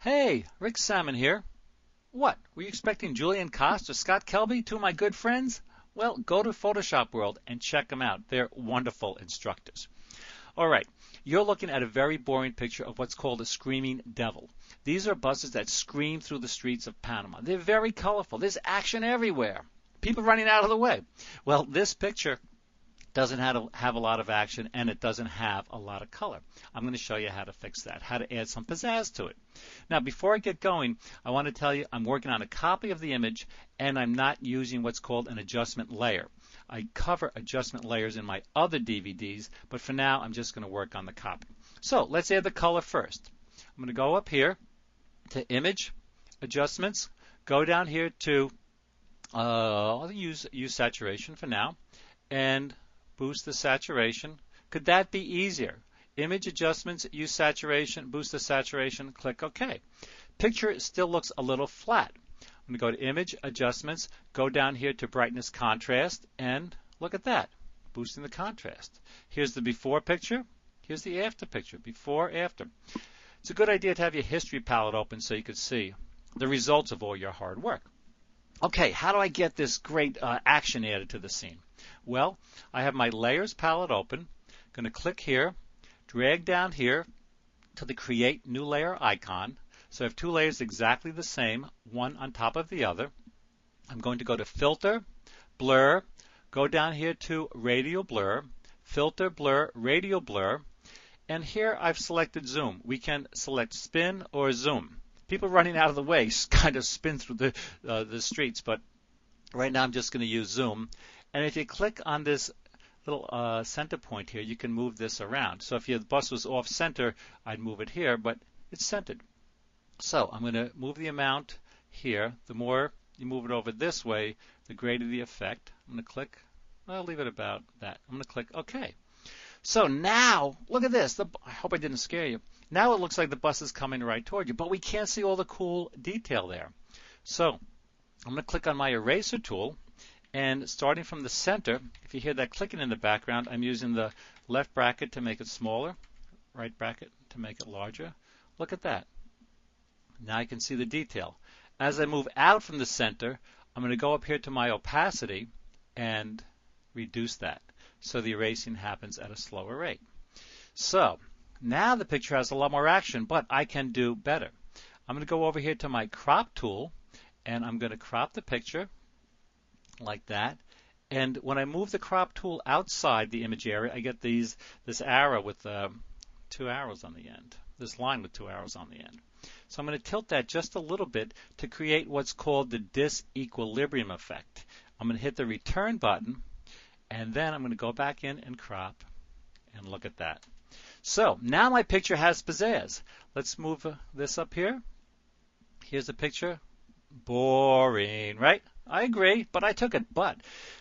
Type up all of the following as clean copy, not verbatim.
Hey, Rick Salmon here. What, were you expecting Julian Cost or Scott Kelby, two of my good friends? Well, go to Photoshop World and check them out. They're wonderful instructors. All right, you're looking at a very boring picture of what's called a screaming devil. These are buses that scream through the streets of Panama. They're very colorful. There's action everywhere. People running out of the way. Well, this picture doesn't have a lot of action, and it doesn't have a lot of color. I'm going to show you how to fix that, how to add some pizzazz to it. Now, before I get going, I want to tell you I'm working on a copy of the image, and I'm not using what's called an adjustment layer. I cover adjustment layers in my other DVDs, but for now, I'm just going to work on the copy. So let's add the color first. I'm going to go up here to Image, Adjustments, go down here to, I'll use Saturation for now, and boost the saturation. Could that be easier? Image adjustments, use saturation, boost the saturation, click OK. Picture still looks a little flat. I'm going to go to Image, Adjustments, go down here to Brightness, Contrast, and look at that, boosting the contrast. Here's the before picture, here's the after picture, before, after. It's a good idea to have your history palette open so you can see the results of all your hard work. Okay, how do I get this great action added to the scene? Well, I have my Layers palette open. I'm going to click here, drag down here to the Create New Layer icon. So I have two layers exactly the same, one on top of the other. I'm going to go to Filter, Blur, go down here to Radial Blur, Filter, Blur, Radial Blur, and here I've selected Zoom. We can select Spin or Zoom. People running out of the way kind of spin through the streets, but right now I'm just going to use Zoom. And if you click on this little center point here, you can move this around. So if your bus was off center, I'd move it here, but it's centered. So I'm going to move the amount here. The more you move it over this way, the greater the effect. I'm going to click, I'll leave it about that. I'm going to click OK. So now, look at this. I hope I didn't scare you. Now it looks like the bus is coming right toward you, but we can't see all the cool detail there. So I'm going to click on my eraser tool, and starting from the center, if you hear that clicking in the background, I'm using the left bracket to make it smaller, right bracket to make it larger. Look at that. Now I can see the detail. As I move out from the center, I'm going to go up here to my opacity and reduce that so the erasing happens at a slower rate. So now the picture has a lot more action, but I can do better. I'm going to go over here to my crop tool, and I'm going to crop the picture like that. And when I move the crop tool outside the image area, I get this arrow with two arrows on the end, this line with two arrows on the end. So I'm going to tilt that just a little bit to create what's called the disequilibrium effect. I'm going to hit the return button, and then I'm going to go back in and crop, and look at that. So now my picture has pizzazz. Let's move this up here. Here's the picture. Boring, right? I agree, but I took it. But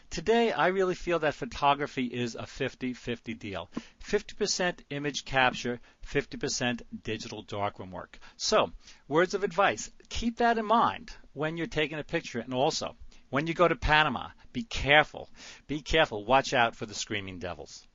today I really feel that photography is a 50-50 deal. 50% image capture, 50% digital darkroom work. So, words of advice. Keep that in mind when you're taking a picture, and also when you go to Panama, be careful. Be careful. Watch out for the screaming devils.